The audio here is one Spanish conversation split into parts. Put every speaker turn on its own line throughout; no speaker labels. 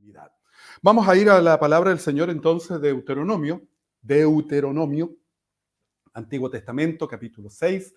intimidad. Vamos a ir a la palabra del Señor entonces, Deuteronomio, Antiguo Testamento, capítulo 6,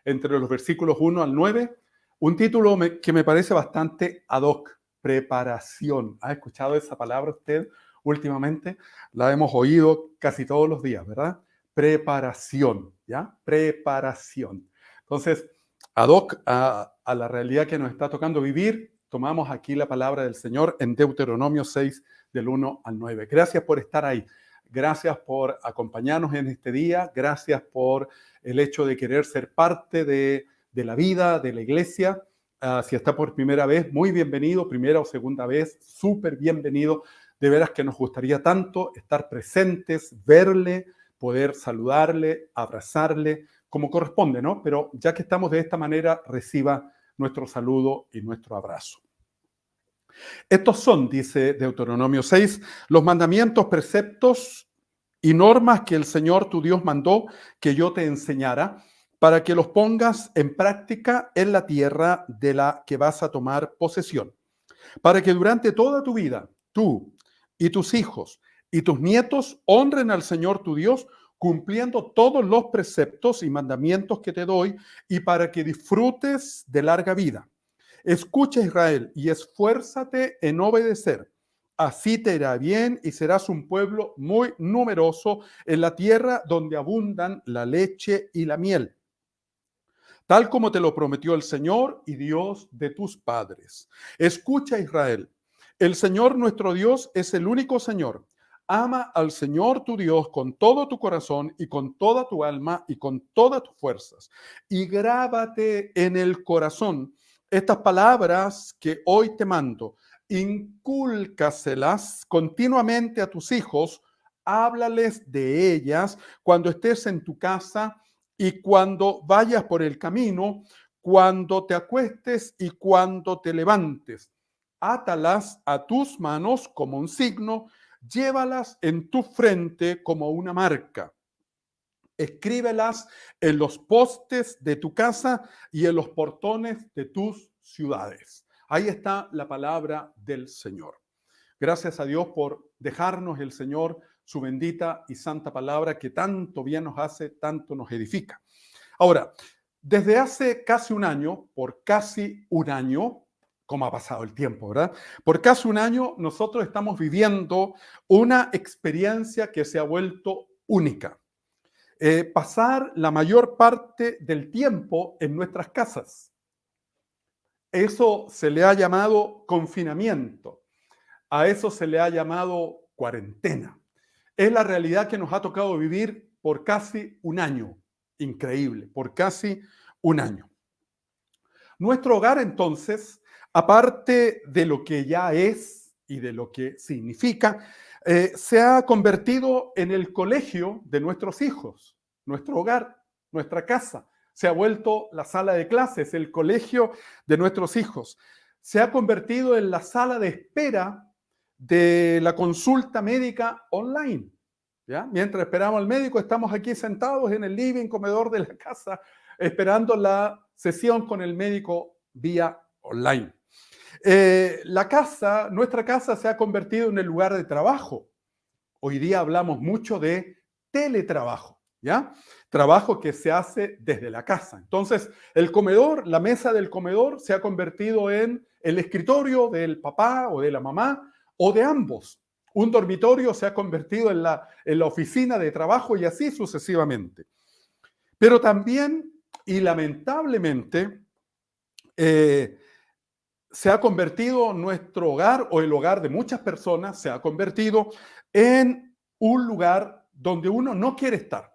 entre los versículos 1 al 9, un título que me parece bastante ad hoc, preparación. ¿Ha escuchado esa palabra usted últimamente? La hemos oído casi todos los días, ¿verdad? Preparación, ¿ya? Preparación. Entonces, ad hoc a la realidad que nos está tocando vivir, tomamos aquí la palabra del Señor en Deuteronomio 6, del 1 al 9. Gracias por estar ahí. Gracias por acompañarnos en este día. Gracias por el hecho de querer ser parte de la vida, de la iglesia. Si está por primera vez, muy bienvenido. Primera o segunda vez, súper bienvenido. De veras que nos gustaría tanto estar presentes, verle, poder saludarle, abrazarle, como corresponde, ¿no? Pero ya que estamos de esta manera, reciba nuestro saludo y nuestro abrazo. Estos son, dice Deuteronomio 6, los mandamientos, preceptos y normas que el Señor tu Dios mandó que yo te enseñara, para que los pongas en práctica en la tierra de la que vas a tomar posesión, para que durante toda tu vida, tú y tus hijos y tus nietos honren al Señor tu Dios, cumpliendo todos los preceptos y mandamientos que te doy, y para que disfrutes de larga vida. Escucha, Israel, y esfuérzate en obedecer. Así te irá bien y serás un pueblo muy numeroso en la tierra donde abundan la leche y la miel, tal como te lo prometió el Señor y Dios de tus padres. Escucha, Israel, el Señor nuestro Dios es el único Señor. Ama al Señor tu Dios con todo tu corazón y con toda tu alma y con todas tus fuerzas. Y grábate en el corazón estas palabras que hoy te mando. Incúlcaselas continuamente a tus hijos. Háblales de ellas cuando estés en tu casa y cuando vayas por el camino, cuando te acuestes y cuando te levantes. Átalas a tus manos como un signo, llévalas en tu frente como una marca. Escríbelas en los postes de tu casa y en los portones de tus ciudades. Ahí está la palabra del Señor. Gracias a Dios por dejarnos el Señor su bendita y santa palabra que tanto bien nos hace, tanto nos edifica. Ahora, desde hace casi un año, ¿cómo ha pasado el tiempo, verdad? Por casi un año nosotros estamos viviendo una experiencia que se ha vuelto única. Pasar la mayor parte del tiempo en nuestras casas. Eso se le ha llamado confinamiento. A eso se le ha llamado cuarentena. Es la realidad que nos ha tocado vivir por casi un año. Increíble, por casi un año. Nuestro hogar, entonces, aparte de lo que ya es y de lo que significa, se ha convertido en el colegio de nuestros hijos. Nuestro hogar, nuestra casa, se ha vuelto la sala de clases, el colegio de nuestros hijos. Se ha convertido en la sala de espera de la consulta médica online. ¿Ya? Mientras esperamos al médico, estamos aquí sentados en el living, comedor de la casa, esperando la sesión con el médico vía online. Nuestra casa se ha convertido en el lugar de trabajo. Hoy día hablamos mucho de teletrabajo, ¿ya? Trabajo que se hace desde la casa. Entonces, el comedor, la mesa del comedor se ha convertido en el escritorio del papá o de la mamá o de ambos. Un dormitorio se ha convertido en la oficina de trabajo y así sucesivamente. Pero también, y lamentablemente, se ha convertido nuestro hogar o el hogar de muchas personas, se ha convertido en un lugar donde uno no quiere estar.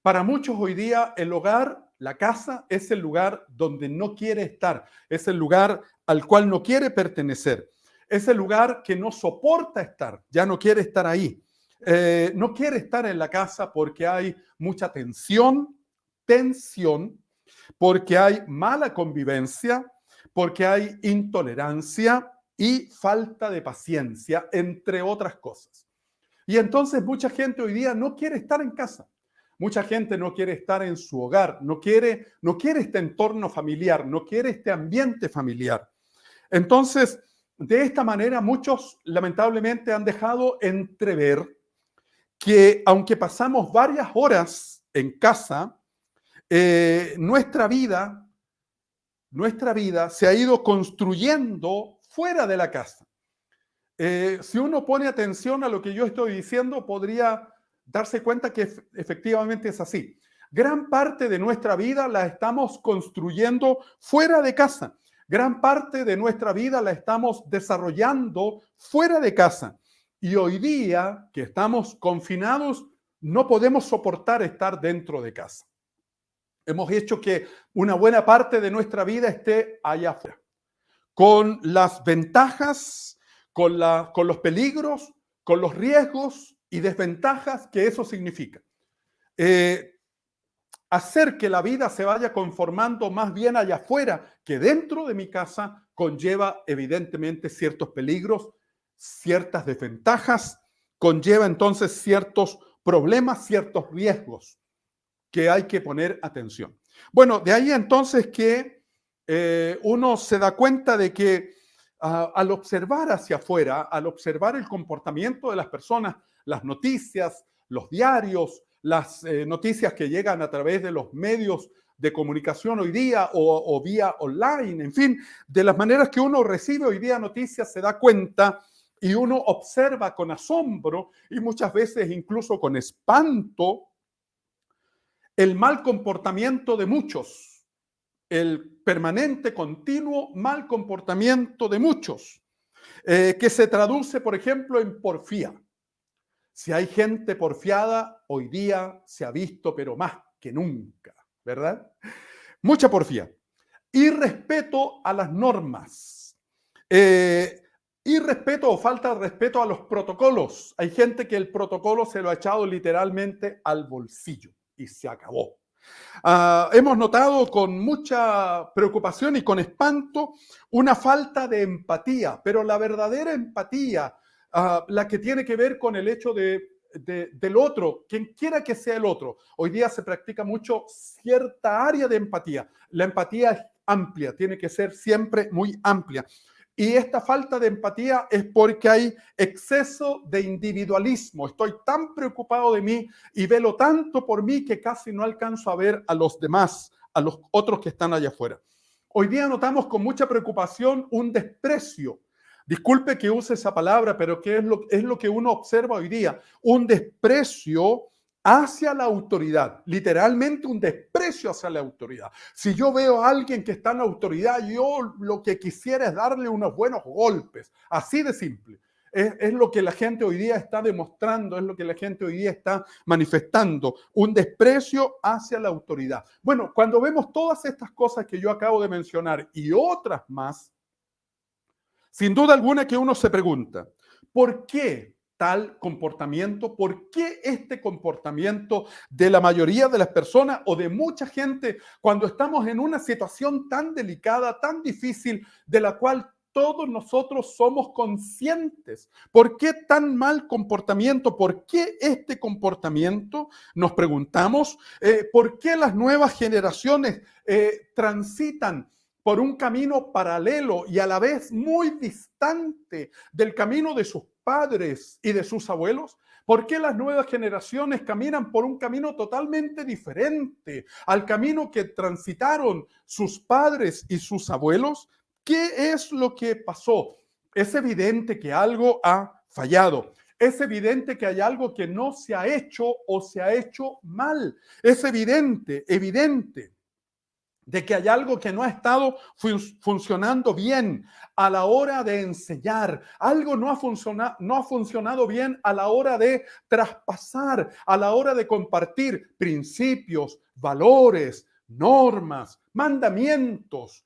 Para muchos hoy día el hogar, la casa, es el lugar donde no quiere estar, es el lugar al cual no quiere pertenecer. Es el lugar que no soporta estar, ya no quiere estar ahí. No quiere estar en la casa porque hay mucha tensión, porque hay mala convivencia, porque hay intolerancia y falta de paciencia, entre otras cosas. Y entonces mucha gente hoy día no quiere estar en casa. Mucha gente no quiere estar en su hogar, no quiere este entorno familiar, no quiere este ambiente familiar. Entonces, de esta manera muchos lamentablemente han dejado entrever que aunque pasamos varias horas en casa, nuestra vida se ha ido construyendo fuera de la casa. Si uno pone atención a lo que yo estoy diciendo, podría darse cuenta que efectivamente es así. Gran parte de nuestra vida la estamos construyendo fuera de casa. Gran parte de nuestra vida la estamos desarrollando fuera de casa. Y hoy día que estamos confinados, no podemos soportar estar dentro de casa. Hemos hecho que una buena parte de nuestra vida esté allá afuera, con las ventajas, con los peligros, con los riesgos y desventajas que eso significa. Hacer que la vida se vaya conformando más bien allá afuera que dentro de mi casa conlleva evidentemente ciertos peligros, ciertas desventajas, conlleva entonces ciertos problemas, ciertos riesgos que hay que poner atención. Bueno, de ahí entonces que uno se da cuenta de que al observar hacia afuera, al observar el comportamiento de las personas, las noticias, los diarios, las noticias que llegan a través de los medios de comunicación hoy día o vía online, en fin, de las maneras que uno recibe hoy día noticias, se da cuenta y uno observa con asombro y muchas veces incluso con espanto el mal comportamiento de muchos, el permanente, continuo mal comportamiento de muchos, que se traduce, por ejemplo, en porfía. Si hay gente porfiada, hoy día se ha visto, pero más que nunca, ¿verdad? Mucha porfía. Irrespeto a las normas. Irrespeto o falta de respeto a los protocolos. Hay gente que el protocolo se lo ha echado literalmente al bolsillo y se acabó. Hemos notado con mucha preocupación y con espanto una falta de empatía, pero la verdadera empatía, la que tiene que ver con el hecho del otro, quien quiera que sea el otro. Hoy día se practica mucho cierta área de empatía. La empatía es amplia, tiene que ser siempre muy amplia. Y esta falta de empatía es porque hay exceso de individualismo. Estoy tan preocupado de mí y velo tanto por mí que casi no alcanzo a ver a los demás, a los otros que están allá afuera. Hoy día notamos con mucha preocupación un desprecio. Disculpe que use esa palabra, pero ¿qué es lo que uno observa hoy día? Un desprecio hacia la autoridad, literalmente un desprecio hacia la autoridad. Si yo veo a alguien que está en la autoridad, yo lo que quisiera es darle unos buenos golpes, así de simple. Es lo que la gente hoy día está demostrando, es lo que la gente hoy día está manifestando, un desprecio hacia la autoridad. Bueno, cuando vemos todas estas cosas que yo acabo de mencionar y otras más, sin duda alguna que uno se pregunta, ¿por qué tal comportamiento? ¿Por qué este comportamiento de la mayoría de las personas o de mucha gente cuando estamos en una situación tan delicada, tan difícil, de la cual todos nosotros somos conscientes? ¿Por qué tan mal comportamiento? ¿Por qué este comportamiento? Nos preguntamos. ¿Por qué las nuevas generaciones transitan por un camino paralelo y a la vez muy distante del camino de sus padres y de sus abuelos? ¿Por qué las nuevas generaciones caminan por un camino totalmente diferente al camino que transitaron sus padres y sus abuelos? ¿Qué es lo que pasó? Es evidente que algo ha fallado. Es evidente que hay algo que no se ha hecho o se ha hecho mal. Es evidente de que hay algo que no ha estado funcionando bien a la hora de enseñar. Algo no ha funcionado bien a la hora de traspasar, a la hora de compartir principios, valores, normas, mandamientos,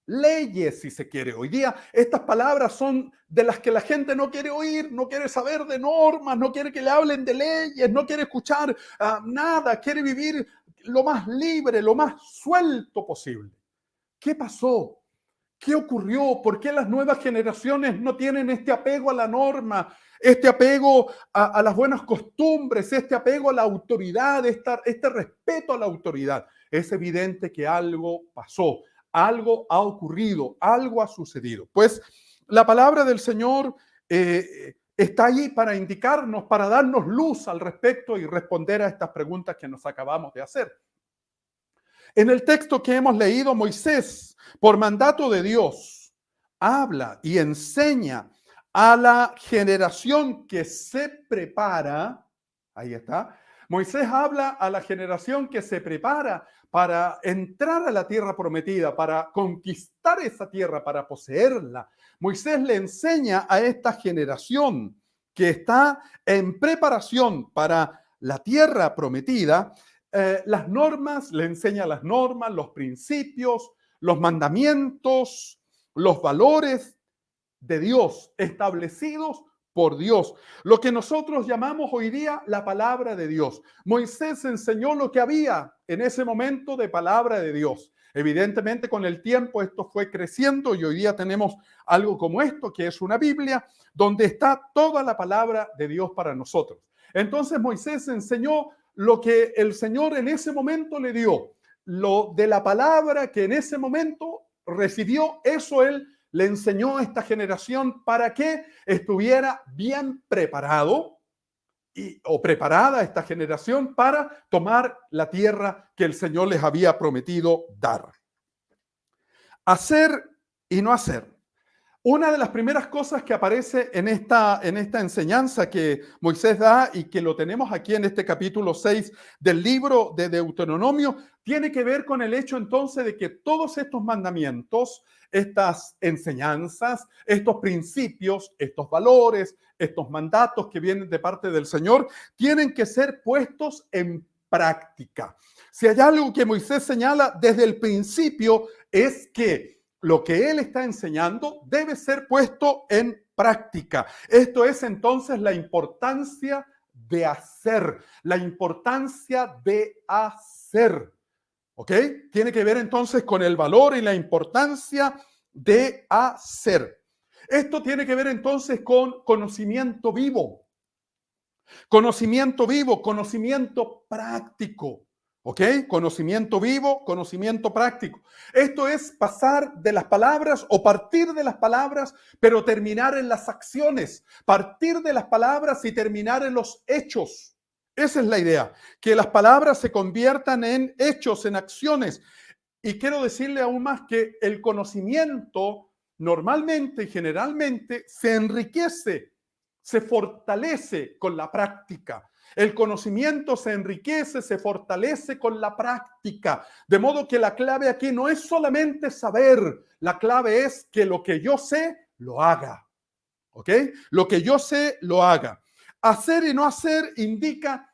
leyes, si se quiere. Hoy día estas palabras son de las que la gente no quiere oír, no quiere saber de normas, no quiere que le hablen de leyes, no quiere escuchar nada, quiere vivir lo más libre, lo más suelto posible. ¿Qué pasó? ¿Qué ocurrió? ¿Por qué las nuevas generaciones no tienen este apego a la norma, este apego a las buenas costumbres, este apego a la autoridad, este respeto a la autoridad? Es evidente que algo pasó, algo ha ocurrido, algo ha sucedido. Pues La palabra del Señor está allí para indicarnos, para darnos luz al respecto y responder a estas preguntas que nos acabamos de hacer. En el texto que hemos leído, Moisés, por mandato de Dios, habla y enseña a la generación que se prepara. Ahí está. Moisés habla a la generación que se prepara para entrar a la tierra prometida, para conquistar esa tierra, para poseerla. Moisés le enseña a esta generación que está en preparación para la tierra prometida, las normas, le enseña las normas, los principios, los mandamientos, los valores de Dios, establecidos por Dios. Lo que nosotros llamamos hoy día la palabra de Dios. Moisés enseñó lo que había en ese momento de palabra de Dios. Evidentemente, con el tiempo esto fue creciendo y hoy día tenemos algo como esto, que es una Biblia, donde está toda la palabra de Dios para nosotros. Entonces Moisés enseñó lo que el Señor en ese momento le dio, lo de la palabra que en ese momento recibió, eso él le enseñó a esta generación para que estuviera bien preparado o preparada esta generación para tomar la tierra que el Señor les había prometido dar. Hacer y no hacer. Una de las primeras cosas que aparece en esta enseñanza que Moisés da y que lo tenemos aquí en este capítulo 6 del libro de Deuteronomio, tiene que ver con el hecho entonces de que todos estos mandamientos, estas enseñanzas, estos principios, estos valores, estos mandatos que vienen de parte del Señor, tienen que ser puestos en práctica. Si hay algo que Moisés señala desde el principio es que lo que él está enseñando debe ser puesto en práctica. Esto es entonces la importancia de hacer, la importancia de hacer. ¿Ok? Tiene que ver entonces con el valor y la importancia de hacer. Esto tiene que ver entonces con conocimiento vivo. Conocimiento vivo, conocimiento práctico. ¿Ok? Conocimiento vivo, conocimiento práctico. Esto es pasar de las palabras o partir de las palabras, pero terminar en las acciones. Partir de las palabras y terminar en los hechos. Esa es la idea, que las palabras se conviertan en hechos, en acciones. Y quiero decirle aún más que el conocimiento normalmente y generalmente se enriquece, se fortalece con la práctica. El conocimiento se enriquece, se fortalece con la práctica. De modo que la clave aquí no es solamente saber, la clave es que lo que yo sé, lo haga. ¿Ok? Lo que yo sé, lo haga. Hacer y no hacer indica,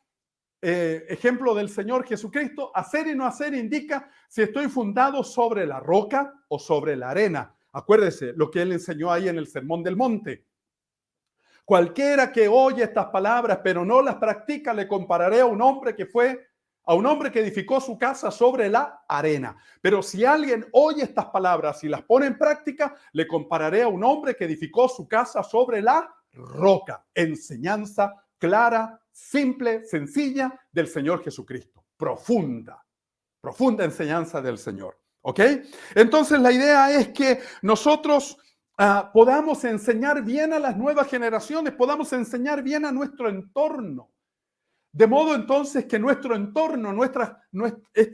ejemplo del Señor Jesucristo, hacer y no hacer indica si estoy fundado sobre la roca o sobre la arena. Acuérdese lo que él enseñó ahí en el Sermón del Monte. Cualquiera que oye estas palabras pero no las practica, le compararé a un hombre que edificó su casa sobre la arena. Pero si alguien oye estas palabras y las pone en práctica, le compararé a un hombre que edificó su casa sobre la roca. Enseñanza clara, simple, sencilla del Señor Jesucristo. Profunda enseñanza del Señor. ¿Ok? Entonces la idea es que nosotros podamos enseñar bien a las nuevas generaciones, podamos enseñar bien a nuestro entorno. De modo entonces que nuestro entorno,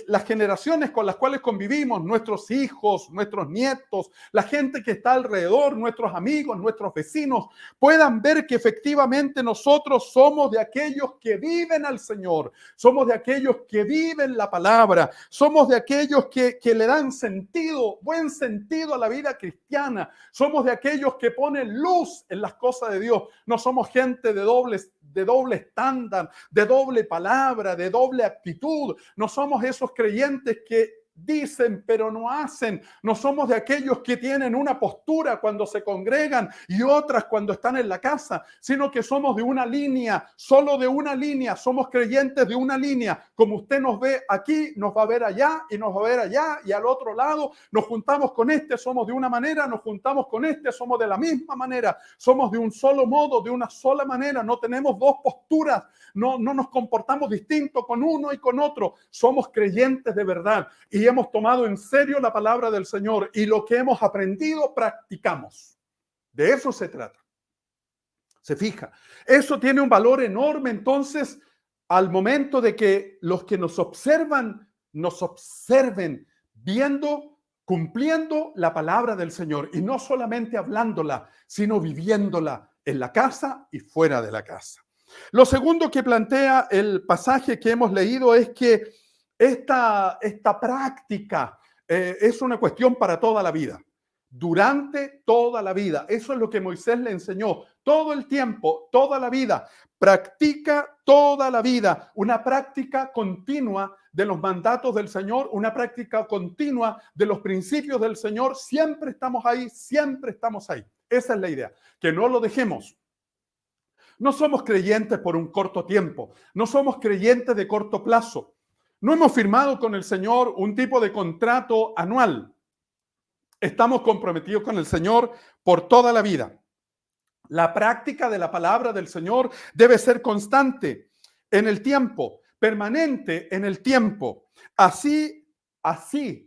las generaciones con las cuales convivimos, nuestros hijos, nuestros nietos, la gente que está alrededor, nuestros amigos, nuestros vecinos, puedan ver que efectivamente nosotros somos de aquellos que viven al Señor, somos de aquellos que viven la palabra, somos de aquellos que le dan sentido, buen sentido a la vida cristiana, somos de aquellos que ponen luz en las cosas de Dios, no somos gente de doble estándar, de doble palabra, de doble actitud. No somos esos creyentes que dicen pero no hacen. No somos de aquellos que tienen una postura cuando se congregan y otras cuando están en la casa, sino que somos de una línea, solo de una línea. Somos creyentes de una línea. Como usted nos ve aquí, nos va a ver allá y nos va a ver allá y al otro lado. Nos juntamos con este, somos de una manera, nos juntamos con este, somos de la misma manera. Somos de un solo modo, de una sola manera. No tenemos dos posturas. No nos comportamos distinto con uno y con otro. Somos creyentes de verdad y hemos tomado en serio la palabra del Señor y lo que hemos aprendido practicamos. De eso se trata. Se fija. Eso tiene un valor enorme entonces al momento de que los que nos observen viendo, cumpliendo la palabra del Señor y no solamente hablándola, sino viviéndola en la casa y fuera de la casa. Lo segundo que plantea el pasaje que hemos leído es que esta práctica es una cuestión para toda la vida, durante toda la vida. Eso es lo que Moisés le enseñó todo el tiempo, toda la vida. Practica toda la vida, una práctica continua de los mandatos del Señor, una práctica continua de los principios del Señor. Siempre estamos ahí, siempre estamos ahí. Esa es la idea, que no lo dejemos. No somos creyentes por un corto tiempo, no somos creyentes de corto plazo. No hemos firmado con el Señor un tipo de contrato anual. Estamos comprometidos con el Señor por toda la vida. La práctica de la palabra del Señor debe ser constante en el tiempo, permanente en el tiempo. Así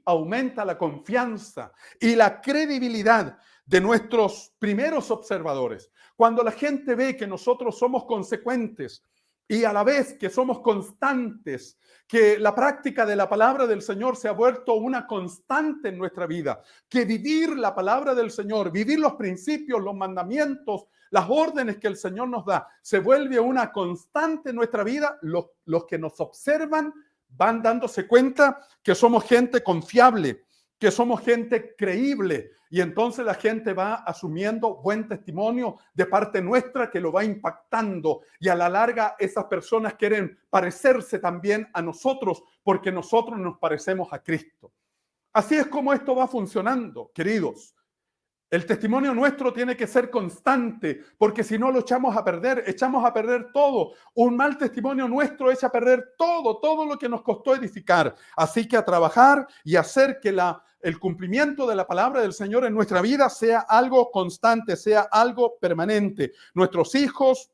aumenta la confianza y la credibilidad de nuestros primeros observadores. Cuando la gente ve que nosotros somos consecuentes y a la vez que somos constantes, que la práctica de la palabra del Señor se ha vuelto una constante en nuestra vida, que vivir la palabra del Señor, vivir los principios, los mandamientos, las órdenes que el Señor nos da, se vuelve una constante en nuestra vida, los que nos observan van dándose cuenta que somos gente confiable, que somos gente creíble, y entonces la gente va asumiendo buen testimonio de parte nuestra que lo va impactando, y a la larga esas personas quieren parecerse también a nosotros porque nosotros nos parecemos a Cristo. Así es como esto va funcionando, queridos. El testimonio nuestro tiene que ser constante, porque si no lo echamos a perder todo. Un mal testimonio nuestro echa a perder todo lo que nos costó edificar. Así que a trabajar y hacer que el cumplimiento de la palabra del Señor en nuestra vida sea algo constante, sea algo permanente. Nuestros hijos,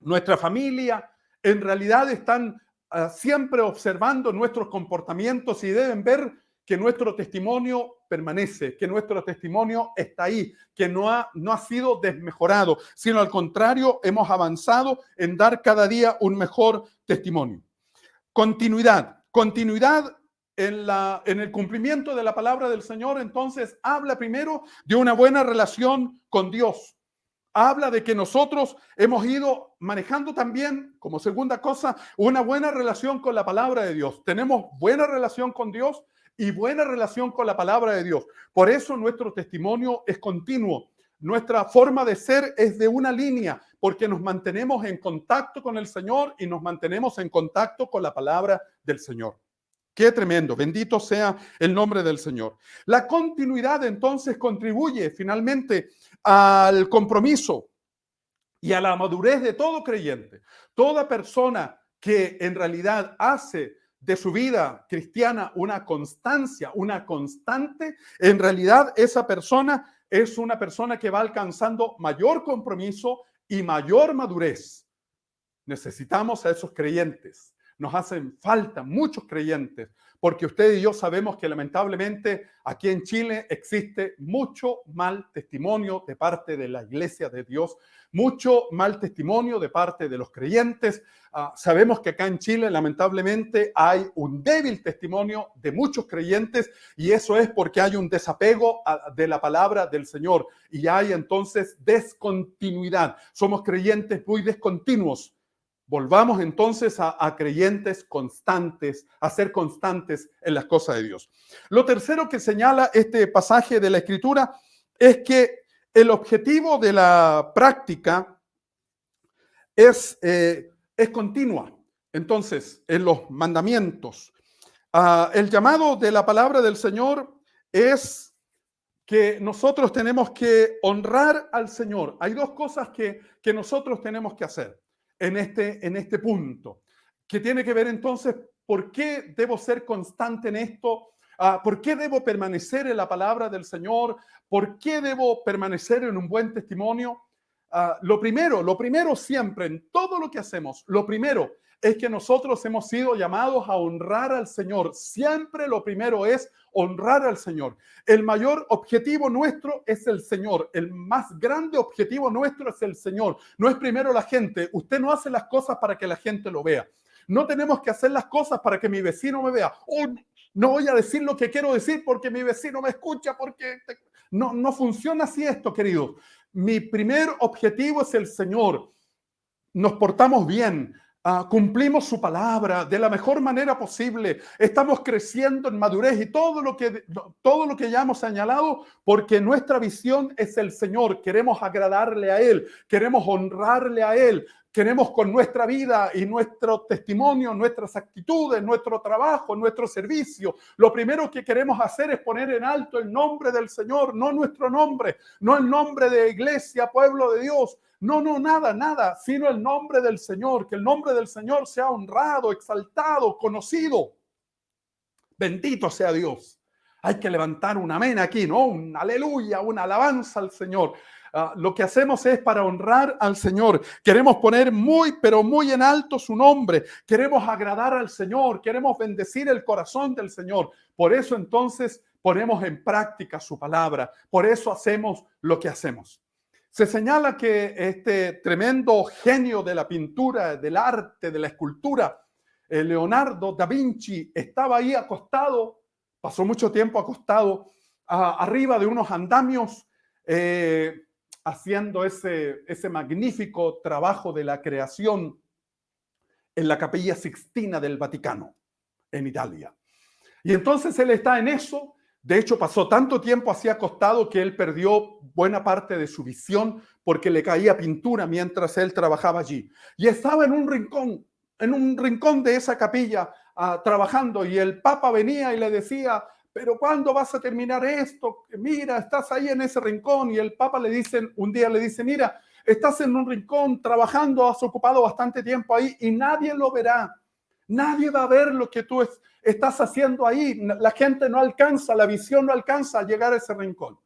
nuestra familia, en realidad están siempre observando nuestros comportamientos y deben ver que nuestro testimonio permanece, que nuestro testimonio está ahí, que no ha sido desmejorado, sino al contrario, hemos avanzado en dar cada día un mejor testimonio. Continuidad en el cumplimiento de la palabra del Señor, entonces habla primero de una buena relación con Dios. Habla de que nosotros hemos ido manejando también, como segunda cosa, una buena relación con la palabra de Dios. Tenemos buena relación con Dios y buena relación con la palabra de Dios. Por eso nuestro testimonio es continuo. Nuestra forma de ser es de una línea, porque nos mantenemos en contacto con el Señor y nos mantenemos en contacto con la palabra del Señor. Qué tremendo, bendito sea el nombre del Señor. La continuidad entonces contribuye finalmente al compromiso y a la madurez de todo creyente. Toda persona que en realidad hace de su vida cristiana una constancia, una constante, en realidad esa persona es una persona que va alcanzando mayor compromiso y mayor madurez. Necesitamos a esos creyentes. Nos hacen falta muchos creyentes, porque usted y yo sabemos que lamentablemente aquí en Chile existe mucho mal testimonio de parte de la Iglesia de Dios, mucho mal testimonio de parte de los creyentes. Sabemos que acá en Chile lamentablemente hay un débil testimonio de muchos creyentes, y eso es porque hay un desapego de la palabra del Señor y hay entonces descontinuidad. Somos creyentes muy descontinuos. Volvamos entonces a creyentes constantes, a ser constantes en las cosas de Dios. Lo tercero que señala este pasaje de la Escritura es que el objetivo de la práctica es continua. Entonces, en los mandamientos, el llamado de la palabra del Señor es que nosotros tenemos que honrar al Señor. Hay dos cosas que nosotros tenemos que hacer en este punto, que tiene que ver entonces, ¿por qué debo ser constante en esto? ¿Por qué debo permanecer en la palabra del Señor? ¿Por qué debo permanecer en un buen testimonio? Lo primero siempre, en todo lo que hacemos, lo primero es que nosotros hemos sido llamados a honrar al Señor. Siempre lo primero es honrar al Señor. El mayor objetivo nuestro es el Señor. El más grande objetivo nuestro es el Señor. No es primero la gente. Usted no hace las cosas para que la gente lo vea. No tenemos que hacer las cosas para que mi vecino me vea. Oh, no voy a decir lo que quiero decir porque mi vecino me escucha, porque... No funciona así esto, queridos. Mi primer objetivo es el Señor. Nos portamos bien, cumplimos su palabra de la mejor manera posible, estamos creciendo en madurez y todo lo que ya hemos señalado, porque nuestra visión es el Señor. Queremos agradarle a Él, queremos honrarle a Él, queremos con nuestra vida y nuestro testimonio, nuestras actitudes, nuestro trabajo, nuestro servicio. Lo primero que queremos hacer es poner en alto el nombre del Señor, no nuestro nombre, no el nombre de iglesia, pueblo de Dios. No, nada, sino el nombre del Señor. Que el nombre del Señor sea honrado, exaltado, conocido. Bendito sea Dios. Hay que levantar un amén aquí, ¿no? Un aleluya, una alabanza al Señor. Lo que hacemos es para honrar al Señor. Queremos poner pero muy en alto su nombre. Queremos agradar al Señor. Queremos bendecir el corazón del Señor. Por eso entonces ponemos en práctica su palabra. Por eso hacemos lo que hacemos. Se señala que este tremendo genio de la pintura, del arte, de la escultura, Leonardo da Vinci, estaba ahí acostado, pasó mucho tiempo acostado, arriba de unos andamios, haciendo ese magnífico trabajo de la creación en la Capilla Sixtina del Vaticano, en Italia. Y entonces él está en eso. De hecho, pasó tanto tiempo así acostado que él perdió buena parte de su visión porque le caía pintura mientras él trabajaba allí. Y estaba en un rincón de esa capilla trabajando, y el Papa venía y le decía: pero ¿cuándo vas a terminar esto? Mira, estás ahí en ese rincón. Y el Papa un día le dice: mira, estás en un rincón trabajando, has ocupado bastante tiempo ahí y nadie lo verá. Nadie va a ver lo que tú estás haciendo ahí. La gente no alcanza, la visión no alcanza a llegar a ese rincón.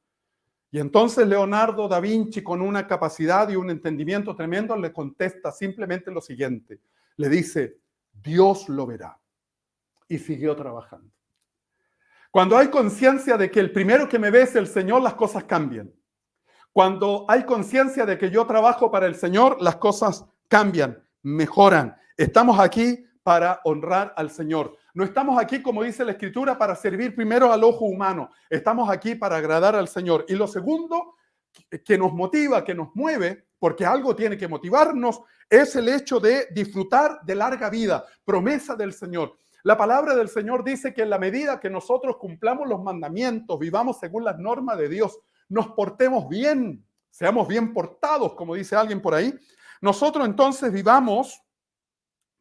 Y entonces Leonardo da Vinci, con una capacidad y un entendimiento tremendo, le contesta simplemente lo siguiente. Le dice: Dios lo verá. Y siguió trabajando. Cuando hay conciencia de que el primero que me ve es el Señor, las cosas cambian. Cuando hay conciencia de que yo trabajo para el Señor, las cosas cambian, mejoran. Estamos aquí para honrar al Señor. No estamos aquí, como dice la Escritura, para servir primero al ojo humano. Estamos aquí para agradar al Señor. Y lo segundo que nos motiva, que nos mueve, porque algo tiene que motivarnos, es el hecho de disfrutar de larga vida, promesa del Señor. La palabra del Señor dice que en la medida que nosotros cumplamos los mandamientos, vivamos según las normas de Dios, nos portemos bien, seamos bien portados, como dice alguien por ahí, nosotros entonces vivamos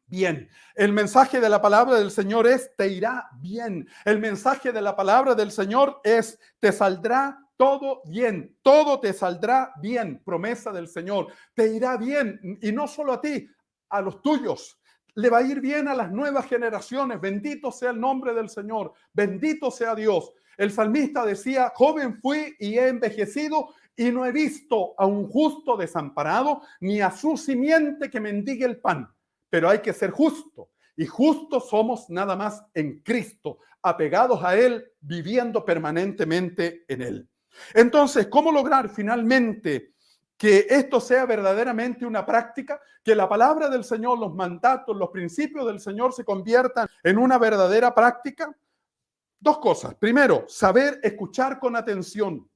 bien. El mensaje de la palabra del Señor es: te irá bien. El mensaje de la palabra del Señor es: te saldrá todo bien, todo te saldrá bien. Promesa del Señor, te irá bien, y no solo a ti, a los tuyos. Le va a ir bien a las nuevas generaciones. Bendito sea el nombre del Señor, bendito sea Dios. El salmista decía: joven fui y he envejecido y no he visto a un justo desamparado, ni a su simiente que mendigue el pan. Pero hay que ser justo, y justos somos nada más en Cristo, apegados a Él, viviendo permanentemente en Él. Entonces, ¿cómo lograr finalmente que esto sea verdaderamente una práctica? Que la palabra del Señor, los mandatos, los principios del Señor se conviertan en una verdadera práctica. Dos cosas. Primero, saber escuchar con atención.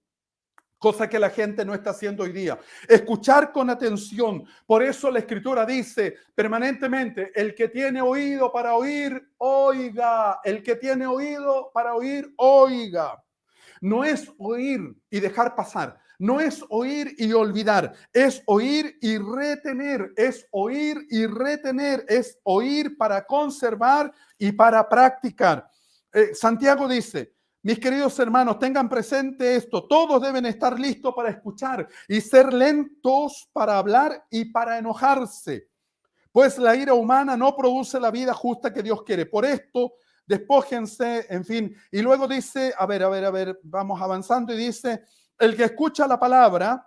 Cosa que la gente no está haciendo hoy día. Escuchar con atención. Por eso la Escritura dice permanentemente: el que tiene oído para oír, oiga. El que tiene oído para oír, oiga. No es oír y dejar pasar. No es oír y olvidar. Es oír y retener. Es oír y retener. Es oír para conservar y para practicar. Santiago dice: mis queridos hermanos, tengan presente esto: todos deben estar listos para escuchar y ser lentos para hablar y para enojarse, pues la ira humana no produce la vida justa que Dios quiere. Por esto, despójense, en fin. Y luego dice, vamos avanzando, y dice: el que escucha la palabra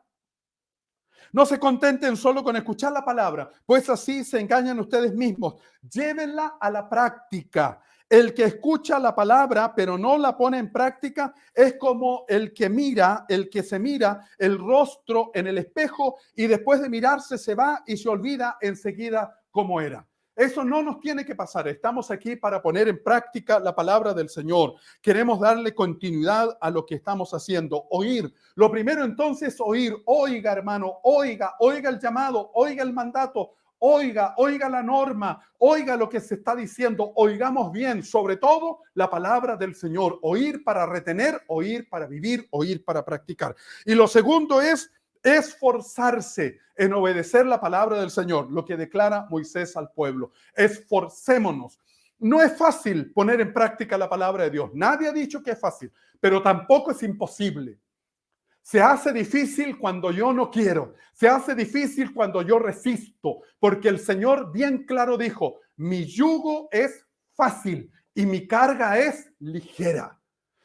No se contenten solo con escuchar la palabra, pues así se engañan ustedes mismos. Llévenla a la práctica. El que escucha la palabra pero no la pone en práctica es como el que se mira el rostro en el espejo y después de mirarse se va y se olvida enseguida cómo era. Eso no nos tiene que pasar. Estamos aquí para poner en práctica la palabra del Señor. Queremos darle continuidad a lo que estamos haciendo. Oír. Lo primero entonces, oír. Oiga, hermano, oiga el llamado, oiga el mandato. Oiga la norma, oiga lo que se está diciendo, oigamos bien, sobre todo la palabra del Señor, oír para retener, oír para vivir, oír para practicar. Y lo segundo es esforzarse en obedecer la palabra del Señor, lo que declara Moisés al pueblo. Esforcémonos. No es fácil poner en práctica la palabra de Dios. Nadie ha dicho que es fácil, pero tampoco es imposible. Se hace difícil cuando yo no quiero. Se hace difícil cuando yo resisto, porque el Señor bien claro dijo, mi yugo es fácil y mi carga es ligera.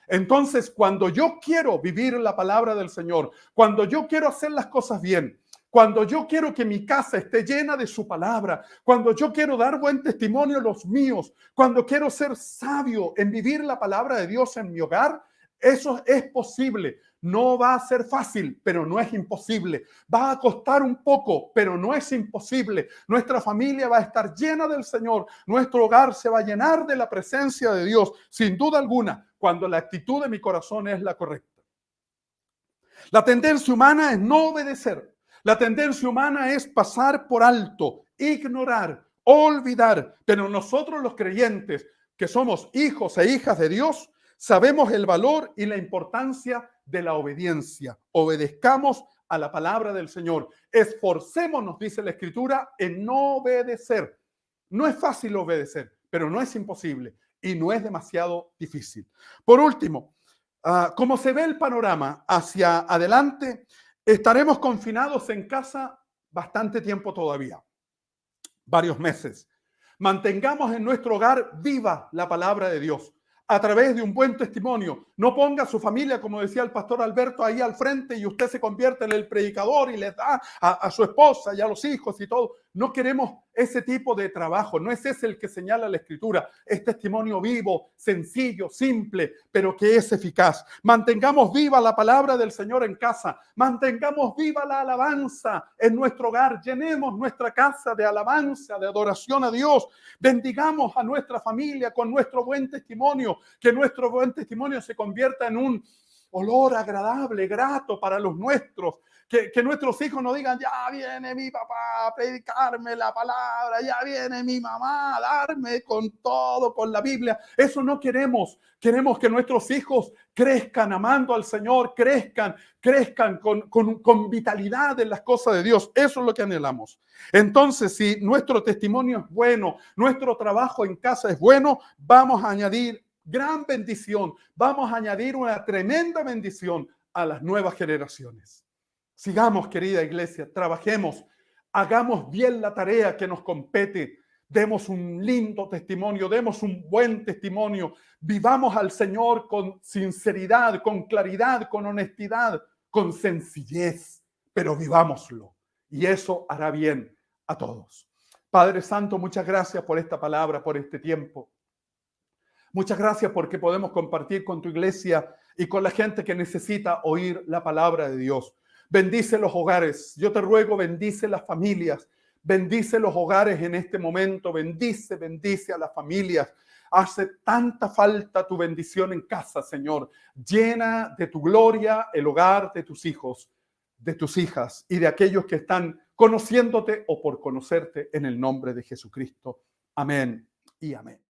Entonces, cuando yo quiero vivir la palabra del Señor, cuando yo quiero hacer las cosas bien, cuando yo quiero que mi casa esté llena de su palabra, cuando yo quiero dar buen testimonio a los míos, cuando quiero ser sabio en vivir la palabra de Dios en mi hogar, eso es posible. No va a ser fácil, pero no es imposible. Va a costar un poco, pero no es imposible. Nuestra familia va a estar llena del Señor. Nuestro hogar se va a llenar de la presencia de Dios, sin duda alguna, cuando la actitud de mi corazón es la correcta. La tendencia humana es no obedecer. La tendencia humana es pasar por alto, ignorar, olvidar. Pero nosotros los creyentes, que somos hijos e hijas de Dios, sabemos el valor y la importancia de la obediencia. Obedezcamos a la palabra del Señor. Esforcémonos, dice la Escritura, en no obedecer. No es fácil obedecer, pero no es imposible y no es demasiado difícil. Por último, como se ve el panorama hacia adelante, estaremos confinados en casa bastante tiempo todavía, varios meses. Mantengamos en nuestro hogar viva la palabra de Dios a través de un buen testimonio. No ponga a su familia, como decía el pastor Alberto, ahí al frente y usted se convierte en el predicador y le da a su esposa y a los hijos y todo. No queremos ese tipo de trabajo. No es ese el que señala la Escritura. Es testimonio vivo, sencillo, simple, pero que es eficaz. Mantengamos viva la palabra del Señor en casa. Mantengamos viva la alabanza en nuestro hogar. Llenemos nuestra casa de alabanza, de adoración a Dios. Bendigamos a nuestra familia con nuestro buen testimonio. Que nuestro buen testimonio se convierta en un olor agradable, grato para los nuestros. Que nuestros hijos no digan, ya viene mi papá a predicarme la palabra, ya viene mi mamá a darme con todo, con la Biblia. Eso no queremos. Queremos que nuestros hijos crezcan amando al Señor, crezcan con vitalidad en las cosas de Dios. Eso es lo que anhelamos. Entonces, si nuestro testimonio es bueno, nuestro trabajo en casa es bueno, vamos a añadir gran bendición, vamos a añadir una tremenda bendición a las nuevas generaciones. Sigamos, querida iglesia, trabajemos, hagamos bien la tarea que nos compete, demos un lindo testimonio, demos un buen testimonio, vivamos al Señor con sinceridad, con claridad, con honestidad, con sencillez, pero vivámoslo y eso hará bien a todos. Padre Santo, muchas gracias por esta palabra, por este tiempo. Muchas gracias porque podemos compartir con tu iglesia y con la gente que necesita oír la palabra de Dios. Bendice los hogares. Yo te ruego, bendice las familias. Bendice los hogares en este momento. Bendice a las familias. Hace tanta falta tu bendición en casa, Señor. Llena de tu gloria el hogar de tus hijos, de tus hijas y de aquellos que están conociéndote o por conocerte en el nombre de Jesucristo. Amén y amén.